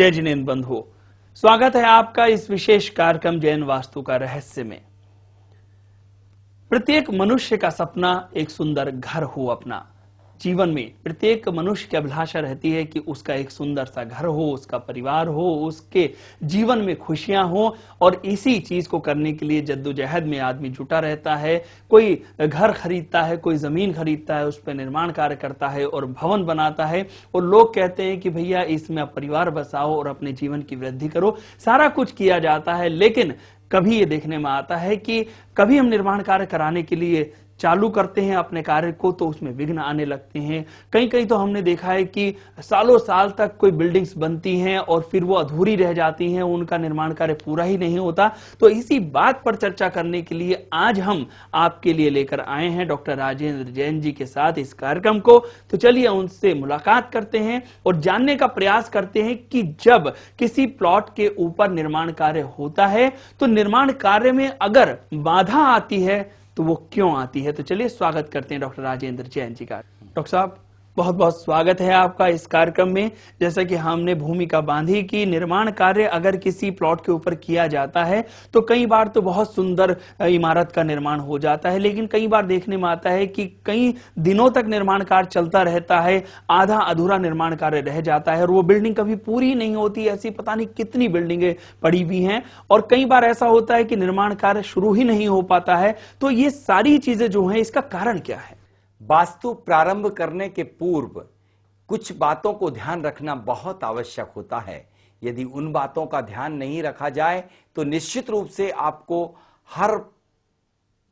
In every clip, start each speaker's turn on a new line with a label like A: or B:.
A: जय जिनेन्द्र बंधु, स्वागत है आपका इस विशेष कार्यक्रम जैन वास्तु का रहस्य में। प्रत्येक मनुष्य का सपना एक सुंदर घर हो। अपना जीवन में प्रत्येक मनुष्य की अभिलाषा रहती है कि उसका एक सुंदर सा घर हो, उसका परिवार हो, उसके जीवन में खुशियां हो। और इसी चीज को करने के लिए जद्दोजहद में आदमी जुटा रहता है। कोई घर खरीदता है, कोई जमीन खरीदता है, उस पर निर्माण कार्य करता है और भवन बनाता है। और लोग कहते हैं कि भैया इसमें आप परिवार बसाओ और अपने जीवन की वृद्धि करो। सारा कुछ किया जाता है, लेकिन कभी ये देखने में आता है कि कभी हम निर्माण कार्य कराने के लिए चालू करते हैं अपने कार्य को तो उसमें विघ्न आने लगते हैं। कहीं कहीं तो हमने देखा है कि सालों साल तक कोई बिल्डिंग्स बनती हैं और फिर वो अधूरी रह जाती हैं, उनका निर्माण कार्य पूरा ही नहीं होता। तो इसी बात पर चर्चा करने के लिए आज हम आपके लिए लेकर आए हैं डॉक्टर राजेंद्र जैन जी के साथ इस कार्यक्रम को। तो चलिए उनसे मुलाकात करते हैं और जानने का प्रयास करते हैं कि जब किसी प्लॉट के ऊपर निर्माण कार्य होता है तो निर्माण कार्य में अगर बाधा आती है तो वो क्यों आती है। तो चलिए स्वागत करते हैं डॉक्टर राजेंद्र जैन जी का। डॉक्टर साहब, बहुत बहुत स्वागत है आपका इस कार्यक्रम में। जैसा कि हमने भूमिका बांधी कि निर्माण कार्य अगर किसी प्लॉट के ऊपर किया जाता है तो कई बार तो बहुत सुंदर इमारत का निर्माण हो जाता है, लेकिन कई बार देखने में आता है कि कई दिनों तक निर्माण कार्य चलता रहता है, आधा अधूरा निर्माण कार्य रह जाता है और वो बिल्डिंग कभी पूरी नहीं होती। ऐसी पता नहीं कितनी बिल्डिंगें पड़ी हुई हैं और कई बार ऐसा होता है कि निर्माण कार्य शुरू ही नहीं हो पाता है। तो ये सारी चीजें जो हैं, इसका कारण क्या है?
B: वास्तु प्रारंभ करने के पूर्व कुछ बातों को ध्यान रखना बहुत आवश्यक होता है। यदि उन बातों का ध्यान नहीं रखा जाए तो निश्चित रूप से आपको हर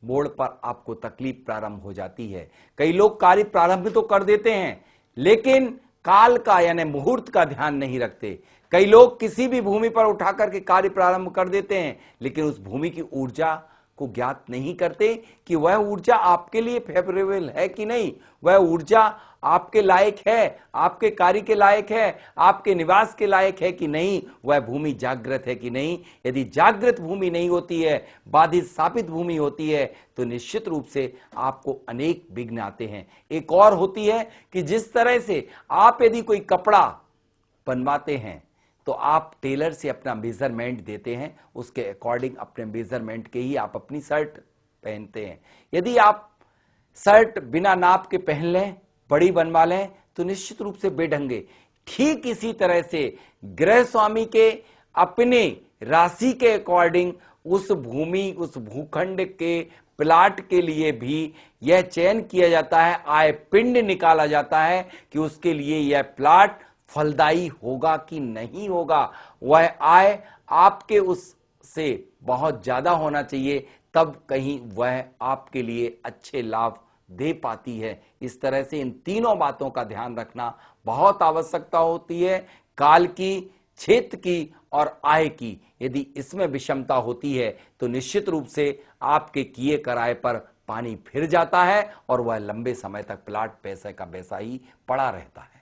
B: मोड़ पर आपको तकलीफ प्रारंभ हो जाती है। कई लोग कार्य प्रारंभ तो कर देते हैं लेकिन काल का यानी मुहूर्त का ध्यान नहीं रखते। कई लोग किसी भी भूमि पर उठा करके कार्य प्रारंभ कर देते हैं लेकिन उस भूमि की ऊर्जा को ज्ञात नहीं करते कि वह ऊर्जा आपके लिए फेवरेबल है कि नहीं, वह ऊर्जा आपके लायक है, आपके कार्य के लायक है, आपके निवास के लायक है कि नहीं, वह भूमि जागृत है कि नहीं। यदि जागृत भूमि नहीं होती है, बाधित स्थापित भूमि होती है तो निश्चित रूप से आपको अनेक विघ्न आते हैं। एक और होती है कि जिस तरह से आप यदि कोई कपड़ा बनवाते हैं तो आप टेलर से अपना मेजरमेंट देते हैं, उसके अकॉर्डिंग अपने मेजरमेंट के ही आप अपनी शर्ट पहनते हैं। यदि आप शर्ट बिना नाप के पहन लें, बड़ी बनवा लें तो निश्चित रूप से बेढंगे। ठीक इसी तरह से गृह स्वामी के अपने राशि के अकॉर्डिंग उस भूमि, उस भूखंड के प्लाट के लिए भी यह चयन किया जाता है, आय पिंड निकाला जाता है कि उसके लिए यह प्लाट फलदायी होगा कि नहीं होगा। वह आय आपके उससे बहुत ज्यादा होना चाहिए, तब कहीं वह आपके लिए अच्छे लाभ दे पाती है। इस तरह से इन तीनों बातों का ध्यान रखना बहुत आवश्यकता होती है, काल की, क्षेत्र की और आय की। यदि इसमें विषमता होती है तो निश्चित रूप से आपके किए कराए पर पानी फिर जाता है और वह लंबे समय तक प्लाट पैसे का वैसा ही पड़ा रहता है।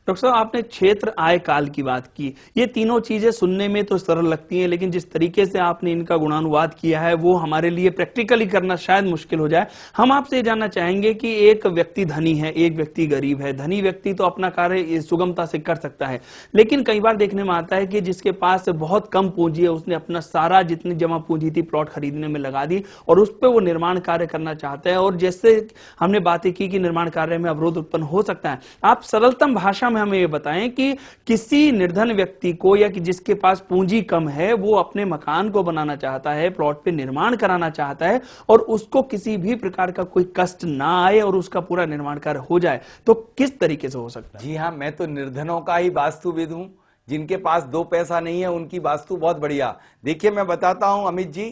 A: डॉक्टर साहब, आपने क्षेत्र, आय, काल की बात की। ये तीनों चीजें सुनने में तो सरल लगती हैं, लेकिन जिस तरीके से आपने इनका गुणानुवाद किया है वो हमारे लिए प्रैक्टिकली करना शायद मुश्किल हो जाए। हम आपसे ये जानना चाहेंगे कि एक व्यक्ति धनी है, एक व्यक्ति गरीब है। धनी व्यक्ति तो अपना कार्य सुगमता से कर सकता है, लेकिन कई बार देखने में आता है कि जिसके पास बहुत कम पूंजी है, उसने अपना सारा जितनी जमा पूंजी थी प्लॉट खरीदने में लगा दी और उस पर वो निर्माण कार्य करना चाहता है। और जैसे हमने बातें की कि निर्माण कार्य में अवरोध उत्पन्न हो सकता है, आप सरलतम भाषा में हमें ये बताएं कि किसी निर्धन व्यक्ति को या कि जिसके पास पूंजी कम है, वो अपने मकान को बनाना चाहता है, प्लॉट पे निर्माण कराना चाहता है और उसको किसी भी प्रकार का कोई कष्ट ना आए और उसका पूरा निर्माण कार्य हो जाए, तो किस तरीके से हो सकता है?
B: जी हाँ, मैं तो निर्धनों का ही वास्तुविद हूं। जिनके पास दो पैसा नहीं है उनकी वास्तु बहुत बढ़िया। देखिए मैं बताता हूं अमित जी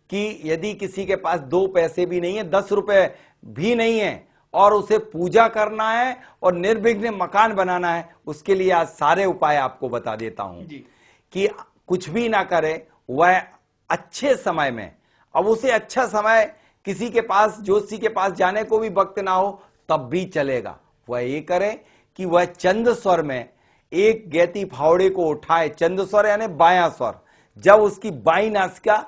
B: कि यदि किसी के पास 2 पैसे भी नहीं है, 10 रुपए भी नहीं है और उसे पूजा करना है और निर्विघ्न मकान बनाना है, उसके लिए आज सारे उपाय आपको बता देता हूं कि कुछ भी ना करे, वह अच्छे समय में, अब उसे अच्छा समय किसी के पास, ज्योतिषी के पास जाने को भी वक्त ना हो तब भी चलेगा। वह ये करे कि वह चंद स्वर में एक गैती फावड़े को उठाए। चंद स्वर यानी बायां स्वर, जब उसकी बाई नासिका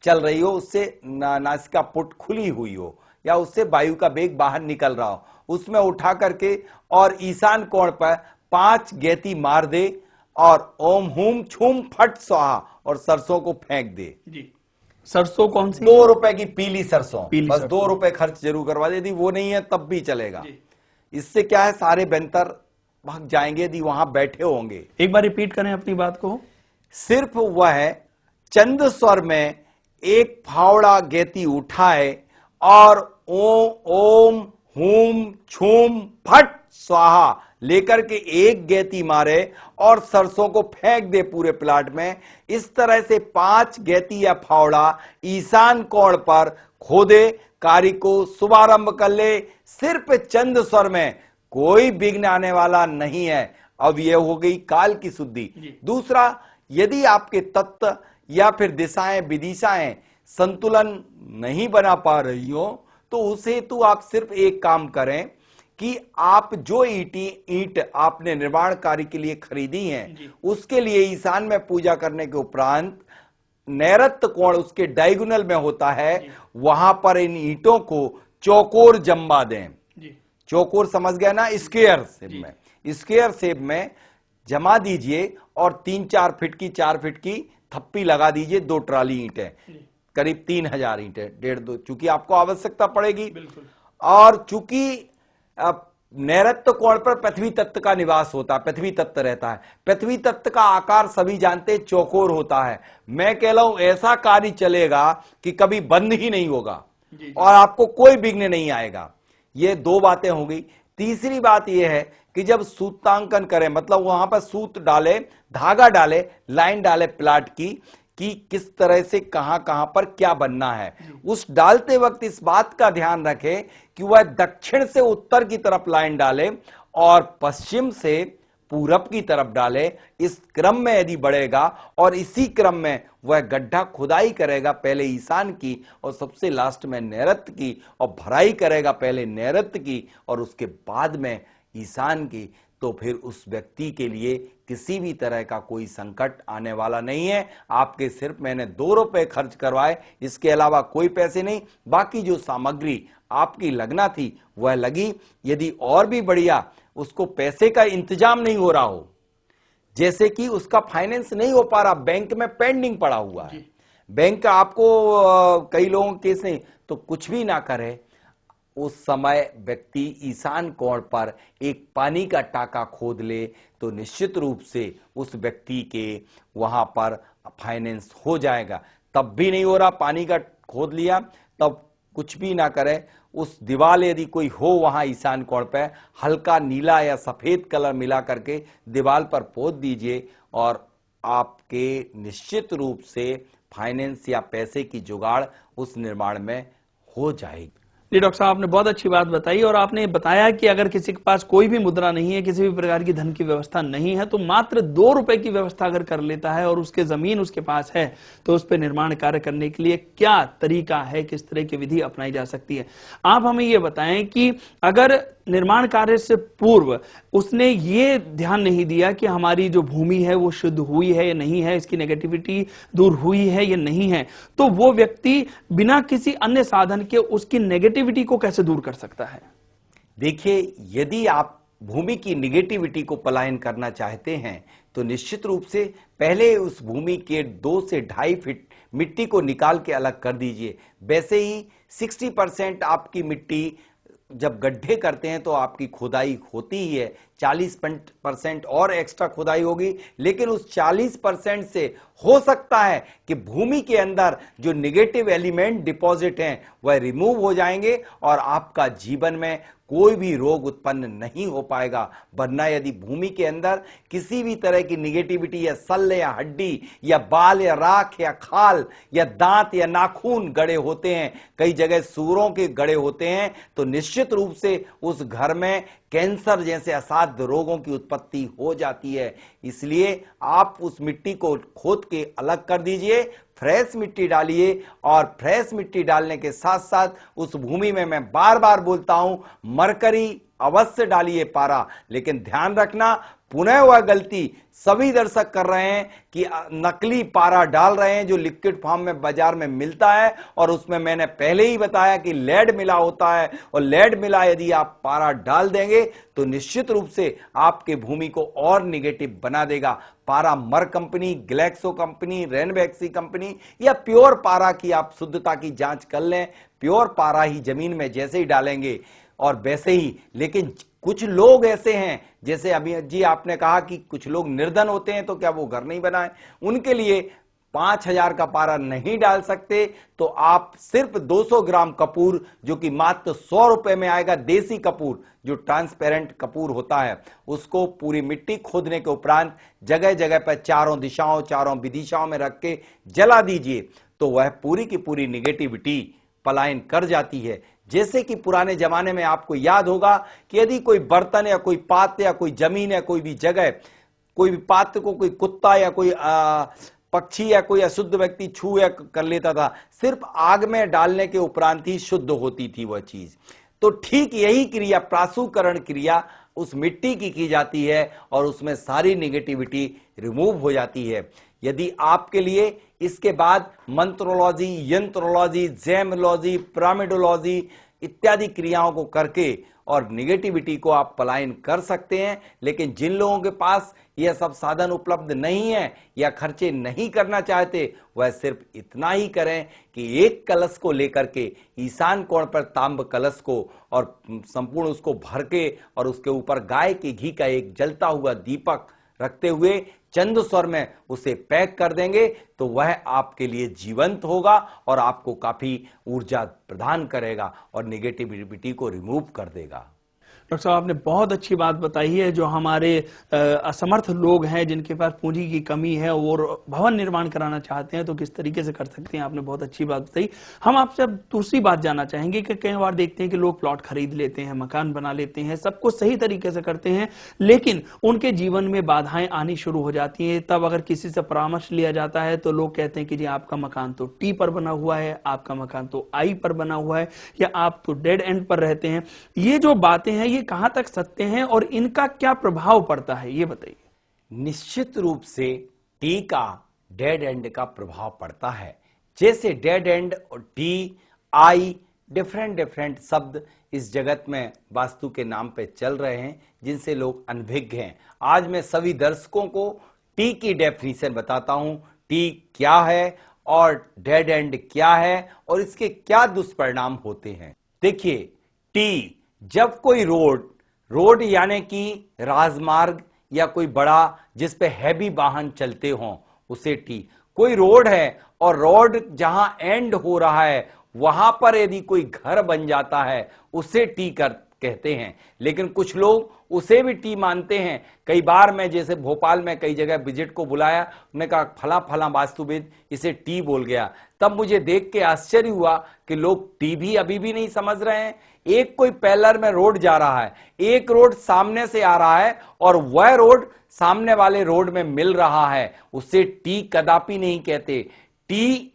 B: चल रही हो, उससे नासिका पुट खुली हुई हो या उससे वायु का वेग बाहर निकल रहा हो, उसमें उठा करके और ईशान कोण पर 5 गैती मार दे और ओम हुम छूम फट स्वाहा और सरसों को फेंक दे।
A: जी। सरसों कौन सी?
B: 2 रुपए की पीली सरसों,
A: पीली
B: बस
A: सरसों।
B: 2 रुपए खर्च जरूर करवा दे। यदि वो नहीं है तब भी चलेगा।
A: जी।
B: इससे क्या है, सारे बेंतर भाग जाएंगे यदि वहां बैठे होंगे।
A: एक बार रिपीट करें अपनी बात को।
B: सिर्फ वह चंद स्वर में एक फावड़ा गेती उठाए और ओम हुम छूम फट स्वाहा लेकर के एक गेती मारे और सरसों को फेंक दे पूरे प्लाट में। इस तरह से 5 गेती या फावड़ा ईशान कोण पर खोदे, कार्य को शुभारंभ कर ले। सिर्फ चंद स्वर में कोई विघ्न आने वाला नहीं है। अब यह हो गई काल की शुद्धि। दूसरा, यदि आपके तत्व या फिर दिशाएं विदिशाएं संतुलन नहीं बना पा रही हो तो उस हेतु आप सिर्फ एक काम करें कि आप जो ईंट आपने निर्माण कार्य के लिए खरीदी हैं उसके लिए ईशान में पूजा करने के उपरांत नैऋत्य कोण उसके डायगोनल में होता है, वहां पर इन ईंटों को चौकोर जम्मा दें। चौकोर समझ गए ना? स्क्वायर शेप में, स्क्वायर शेप में जमा दीजिए और 3-4 फीट की 4 फीट की थप्पी लगा दीजिए। 2 ट्राली ईंटें, करीब 3000 ईंटें, 1.5-2, चूंकि आपको आवश्यकता पड़ेगी। और चूंकि नैऋत्य कोण पर पृथ्वी तत्व का निवास होता है, पृथ्वी तत्व रहता है। पृथ्वी तत्व का आकार सभी जानते हैं चौकोर होता है। मैं कह रहा हूं ऐसा कार्य चलेगा कि कभी बंद ही नहीं होगा और आपको कोई विघ्न नहीं आएगा। ये 2 बातें हो गई। तीसरी बात यह है कि जब सूत्रांकन करें, मतलब वहां पर सूत्र डाले, धागा डाले, लाइन डाले प्लाट की कि किस तरह से कहां कहां पर क्या बनना है, उस डालते वक्त इस बात का ध्यान रखें कि वह दक्षिण से उत्तर की तरफ लाइन डाले और पश्चिम से पूरब की तरफ डाले। इस क्रम में यदि बढ़ेगा और इसी क्रम में वह गड्ढा खुदाई करेगा, पहले ईशान की और सबसे लास्ट में नैऋत्य की, और भराई करेगा पहले नैऋत्य की और उसके बाद में ईशान की, तो फिर उस व्यक्ति के लिए किसी भी तरह का कोई संकट आने वाला नहीं है। आपके सिर्फ मैंने 2 रुपए खर्च करवाए, इसके अलावा कोई पैसे नहीं। बाकी जो सामग्री आपकी लगना थी वह लगी। यदि और भी बढ़िया उसको पैसे का इंतजाम नहीं हो रहा हो, जैसे कि उसका फाइनेंस नहीं हो पा रहा, बैंक में पेंडिंग पड़ा हुआ है, बैंक आपको कई लोगों के केस नहीं, तो कुछ भी ना करे। उस समय व्यक्ति ईशान कोण पर एक पानी का टाका खोद ले तो निश्चित रूप से उस व्यक्ति के वहां पर फाइनेंस हो जाएगा। तब भी नहीं हो रहा, पानी का खोद लिया, तब कुछ भी ना करे। उस दीवार यदि कोई हो वहां ईशान कोण पे, हल्का नीला या सफेद कलर मिला करके दीवार पर पोत दीजिए और आपके निश्चित रूप से फाइनेंस या पैसे की जुगाड़ उस निर्माण में हो जाएगी।
A: जी डॉक्टर साहब, आपने बहुत अच्छी बात बताई और आपने बताया कि अगर किसी के पास कोई भी मुद्रा नहीं है, किसी भी प्रकार की धन की व्यवस्था नहीं है, तो मात्र 2 रुपए की व्यवस्था अगर कर लेता है और उसके जमीन उसके पास है तो उस पर निर्माण कार्य करने के लिए क्या तरीका है, किस तरह की विधि अपनाई जा सकती है। आप हमें ये बताएं कि अगर निर्माण कार्य से पूर्व उसने ये ध्यान नहीं दिया कि हमारी जो भूमि है वो शुद्ध हुई है या नहीं है, इसकी नेगेटिविटी दूर हुई है या नहीं है, तो वो व्यक्ति बिना किसी अन्य साधन के उसकी नेगेटिविटी को कैसे दूर कर सकता है?
B: देखिए, यदि आप भूमि की नेगेटिविटी को पलायन करना चाहते हैं तो निश्चित रूप से पहले उस भूमि के 2 से 2.5 फीट मिट्टी को निकाल के अलग कर दीजिए। वैसे ही 60% आपकी मिट्टी जब गड्ढे करते हैं तो आपकी खुदाई होती ही है, 40% और एक्स्ट्रा खुदाई होगी, लेकिन उस 40% से हो सकता है कि भूमि के अंदर जो नेगेटिव एलिमेंट डिपॉजिट हैं वह रिमूव हो जाएंगे और आपका जीवन में कोई भी रोग उत्पन्न नहीं हो पाएगा। वरना यदि भूमि के अंदर किसी भी तरह की निगेटिविटी या सल्ल या हड्डी या बाल या राख या खाल या दांत या नाखून गड़े होते हैं, कई जगह सूरों के गड़े होते हैं, तो निश्चित रूप से उस घर में कैंसर जैसे असाध्य रोगों की उत्पत्ति हो जाती है। इसलिए आप उस मिट्टी को खोद के अलग कर दीजिए, फ्रेश मिट्टी डालिए और फ्रेश मिट्टी डालने के साथ साथ उस भूमि में मैं बार बार बोलता हूं मरकरी अवश्य डालिए पारा। लेकिन ध्यान रखना, पुनः वह गलती सभी दर्शक कर रहे हैं कि नकली पारा डाल रहे हैं जो लिक्विड फॉर्म में बाजार में मिलता है, और उसमें मैंने पहले ही बताया कि लेड मिला होता है, और लेड मिला यदि आप पारा डाल देंगे तो निश्चित रूप से आपके भूमि को और निगेटिव बना देगा। पारा मर कंपनी, ग्लैक्सो कंपनी, रेनवैक्सी कंपनी या प्योर पारा की आप शुद्धता की जांच कर लें। प्योर पारा ही जमीन में जैसे ही डालेंगे और वैसे ही। लेकिन कुछ लोग ऐसे हैं, जैसे अभी जी आपने कहा कि कुछ लोग निर्धन होते हैं, तो क्या वो घर नहीं बनाए? उनके लिए 5000 का पारा नहीं डाल सकते, तो आप सिर्फ 200 ग्राम कपूर, जो कि मात्र 100 रुपए में आएगा, देसी कपूर जो ट्रांसपेरेंट कपूर होता है, उसको पूरी मिट्टी खोदने के उपरांत जगह जगह पर चारों दिशाओं, चारों विदिशाओं में रख के जला दीजिए, तो वह पूरी की पूरी निगेटिविटी पलायन कर जाती है। जैसे कि पुराने जमाने में आपको याद होगा कि यदि कोई बर्तन या कोई पात्र या कोई जमीन या कोई भी जगह, कोई भी पात्र को कोई कुत्ता या कोई पक्षी या कोई अशुद्ध व्यक्ति छू या कर लेता था, सिर्फ आग में डालने के उपरांत ही शुद्ध होती थी वह चीज। तो ठीक यही क्रिया, प्राशुकरण क्रिया उस मिट्टी की जाती है और उसमें सारी निगेटिविटी रिमूव हो जाती है। यदि आपके लिए इसके बाद मंत्रोलॉजी, यंत्रोलॉजी, जैमोलॉजी, पिरामिडोलॉजी इत्यादि क्रियाओं को करके और निगेटिविटी को आप पलायन कर सकते हैं, लेकिन जिन लोगों के पास यह सब साधन उपलब्ध नहीं है या खर्चे नहीं करना चाहते, वह सिर्फ इतना ही करें कि एक कलश को लेकर के ईशान कोण पर तांब कलश को और संपूर्ण उसको भर के और उसके ऊपर गाय के घी का एक जलता हुआ दीपक रखते हुए चंद स्वर में उसे पैक कर देंगे, तो वह आपके लिए जीवंत होगा और आपको काफी ऊर्जा प्रदान करेगा और निगेटिविटी को रिमूव कर देगा।
A: डॉक्टर साहब, आपने बहुत अच्छी बात बताई है। जो हमारे असमर्थ लोग हैं, जिनके पास पूंजी की कमी है और भवन निर्माण कराना चाहते हैं, तो किस तरीके से कर सकते हैं, आपने बहुत अच्छी बात बताई। हम आपसे अब दूसरी बात जानना चाहेंगे कि कई बार देखते हैं कि लोग प्लॉट खरीद लेते हैं, मकान बना लेते हैं, सब कुछ सही तरीके से करते हैं, लेकिन उनके जीवन में बाधाएं आनी शुरू हो जाती हैं। तब अगर किसी से परामर्श लिया जाता है तो लोग कहते हैं कि जी आपका मकान तो टी पर बना हुआ है, आपका मकान तो आई पर बना हुआ है, या आप तो डेड एंड पर रहते हैं। ये जो बातें हैं, ये कहां तक सत्य हैं और इनका क्या प्रभाव पड़ता है, ये बताइए।
B: निश्चित रूप से टी का डेड एंड का प्रभाव पड़ता है। जैसे डेड एंड और टी, आई, डिफरेंट शब्द इस जगत में वास्तु के नाम पे चल रहे हैं, जिनसे लोग अनभिज्ञ हैं। आज मैं सभी दर्शकों को टी की डेफिनेशन बताता हूं, टी क्या है और डेड एंड क्या है और इसके क्या दुष्परिणाम होते हैं। देखिए, टी, जब कोई रोड यानी कि राजमार्ग या कोई बड़ा जिस पे हैवी वाहन चलते हों, उसे टी। कोई रोड है और रोड जहां एंड हो रहा है वहां पर यदि कोई घर बन जाता है, उसे टी कहते हैं। लेकिन कुछ लोग उसे भी टी मानते हैं। कई बार मैं जैसे भोपाल में कई जगह विजिट को बुलाया, उन्होंने कहा फला फला वास्तुविद इसे टी बोल गया। तब मुझे देख के आश्चर्य हुआ कि लोग टी भी अभी भी नहीं समझ रहे हैं। एक कोई पैरेलल में रोड जा रहा है, एक रोड सामने से आ रहा है और वह रोड सामने वाले रोड में मिल रहा है, उसे टी कदापि नहीं कहते। टी,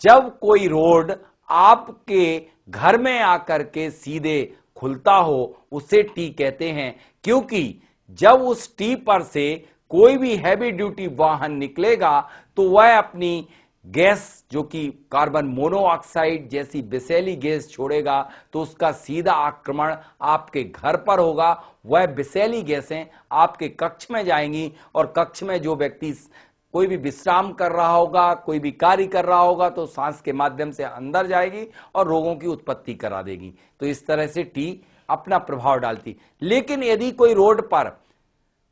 B: जब कोई रोड आपके घर में आकर के सीधे खुलता हो, उसे टी कहते हैं। क्योंकि जब उस टी पर से कोई भी हैवी ड्यूटी वाहन निकलेगा तो वह अपनी गैस, जो कि कार्बन मोनोऑक्साइड जैसी विषैली गैस छोड़ेगा, तो उसका सीधा आक्रमण आपके घर पर होगा। वह विषैली गैसें आपके कक्ष में जाएंगी और कक्ष में जो व्यक्ति कोई भी विश्राम कर रहा होगा, कोई भी कार्य कर रहा होगा, तो सांस के माध्यम से अंदर जाएगी और रोगों की उत्पत्ति करा देगी। तो इस तरह से टी अपना प्रभाव डालती। लेकिन यदि कोई रोड पर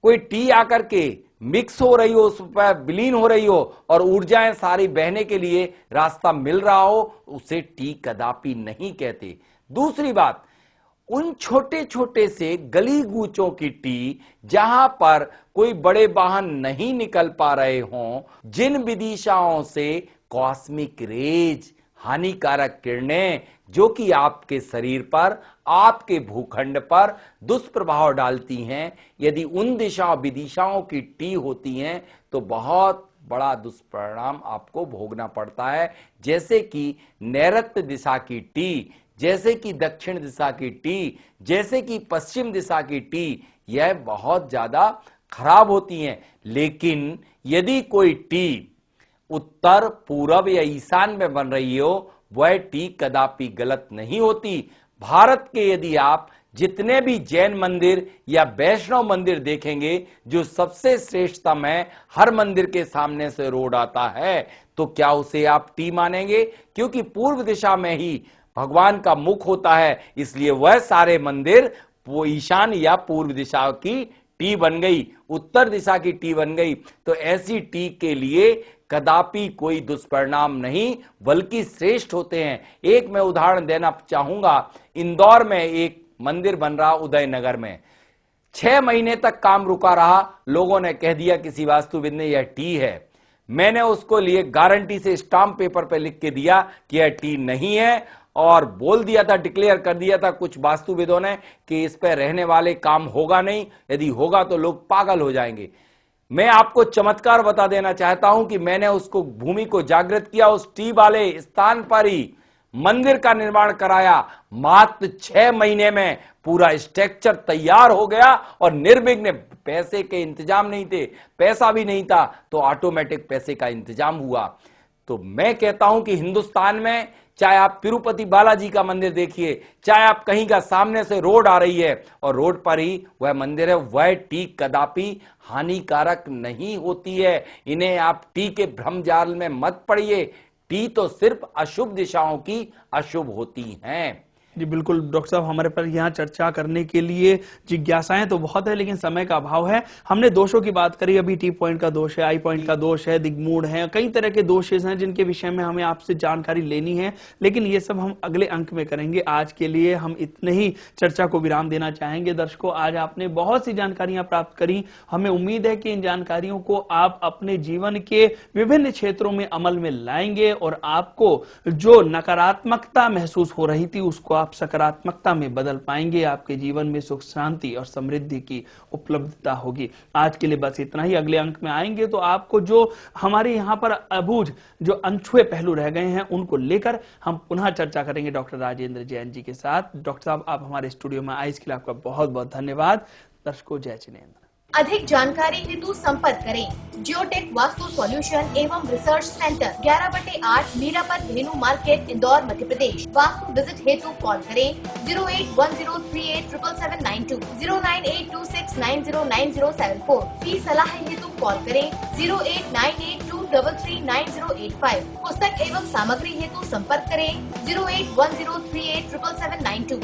B: कोई टी आकर के मिक्स हो रही हो, उस पर विलीन हो रही हो और ऊर्जाएं सारी बहने के लिए रास्ता मिल रहा हो, उसे टी कदापि नहीं कहते। दूसरी बात, उन छोटे छोटे से गली गूचों की टी, जहां पर कोई बड़े वाहन नहीं निकल पा रहे हों, जिन विदिशाओं से कॉस्मिक रेज, हानिकारक किरणें जो कि आपके शरीर पर, आपके भूखंड पर दुष्प्रभाव डालती हैं, यदि उन दिशा विदिशाओं की टी होती हैं तो बहुत बड़ा दुष्परिणाम आपको भोगना पड़ता है। जैसे कि नैऋत्य दिशा की टी, जैसे कि दक्षिण दिशा की टी, जैसे कि पश्चिम दिशा की टी, यह बहुत ज्यादा खराब होती हैं। लेकिन यदि कोई टी उत्तर, पूरब या ईशान में बन रही हो, वह टी कदापि गलत नहीं होती। भारत के यदि आप जितने भी जैन मंदिर या वैष्णव मंदिर देखेंगे, जो सबसे श्रेष्ठतम है, हर मंदिर के सामने से रोड आता है, तो क्या उसे आप टी मानेंगे? क्योंकि पूर्व दिशा में ही भगवान का मुख होता है, इसलिए वह सारे मंदिर वो ईशान या पूर्व दिशा की टी बन गई, उत्तर दिशा की टी बन गई। तो ऐसी टी के लिए कदापि कोई दुष्परिणाम नहीं, बल्कि श्रेष्ठ होते हैं। एक मैं उदाहरण देना चाहूंगा, इंदौर में एक मंदिर बन रहा उदयनगर में, 6 महीने तक काम रुका रहा। लोगों ने कह दिया किसी वास्तुविद ने यह टी है। मैंने उसको लिए गारंटी से स्टाम्प पेपर पे लिख के दिया कि यह टी नहीं है, और बोल दिया था, डिक्लेयर कर दिया था कुछ वास्तुविदों ने कि इस पे रहने वाले काम होगा नहीं, यदि होगा तो लोग पागल हो जाएंगे। मैं आपको चमत्कार बता देना चाहता हूं कि मैंने उसको भूमि को जागृत किया, उस टी वाले स्थान पर ही मंदिर का निर्माण कराया। मात्र 6 महीने में पूरा स्ट्रक्चर तैयार हो गया और निर्विघ्न। पैसे के इंतजाम नहीं थे, पैसा भी नहीं था, तो ऑटोमेटिक पैसे का इंतजाम हुआ। तो मैं कहता हूं कि हिंदुस्तान में चाहे आप तिरुपति बालाजी का मंदिर देखिए, चाहे आप कहीं का सामने से रोड आ रही है और रोड पर ही वह मंदिर है, वह टी कदापि हानिकारक नहीं होती है। इन्हें आप टी के भ्रमजाल में मत पड़िए। टी तो सिर्फ अशुभ दिशाओं की अशुभ होती हैं।
A: जी बिल्कुल डॉक्टर साहब, हमारे पर यहाँ चर्चा करने के लिए जिज्ञासाएं तो बहुत है, लेकिन समय का अभाव है। हमने दोषों की बात करी, अभी टी पॉइंट का दोष है, आई पॉइंट का दोष है, दिग्मूढ़ है, कई तरह के दोषेस हैं जिनके विषय में हमें आपसे जानकारी लेनी है, लेकिन ये सब हम अगले अंक में करेंगे। आज के लिए हम इतने ही चर्चा को विराम देना चाहेंगे। दर्शकों, आज आपने बहुत सी जानकारियां प्राप्त करी। हमें उम्मीद है कि इन जानकारियों को आप अपने जीवन के विभिन्न क्षेत्रों में अमल में लाएंगे और आपको जो नकारात्मकता महसूस हो रही थी उसको आप सकारात्मकता में बदल पाएंगे। आपके जीवन में सुख, शांति और समृद्धि की उपलब्धता होगी। आज के लिए बस इतना ही। अगले अंक में आएंगे तो आपको जो हमारे यहाँ पर अबूझ जो अनछुए पहलू रह गए हैं उनको लेकर हम पुनः चर्चा करेंगे डॉक्टर राजेंद्र जैन जी के साथ। डॉक्टर साहब, आप हमारे स्टूडियो में आए इसके लिए आपका बहुत बहुत धन्यवाद। दर्शकों, जय जिनेंद्र।
C: अधिक जानकारी हेतु संपर्क करें जियोटेक वास्तु सॉल्यूशन एवं रिसर्च सेंटर 11/8 मीरापत धेनु मार्केट इंदौर मध्य प्रदेश। वास्तु विजिट हेतु कॉल करें 08103877792 09826909074। फी सलाह हेतु कॉल करें 08982339085। पुस्तक एवं सामग्री हेतु संपर्क करें 08103877792।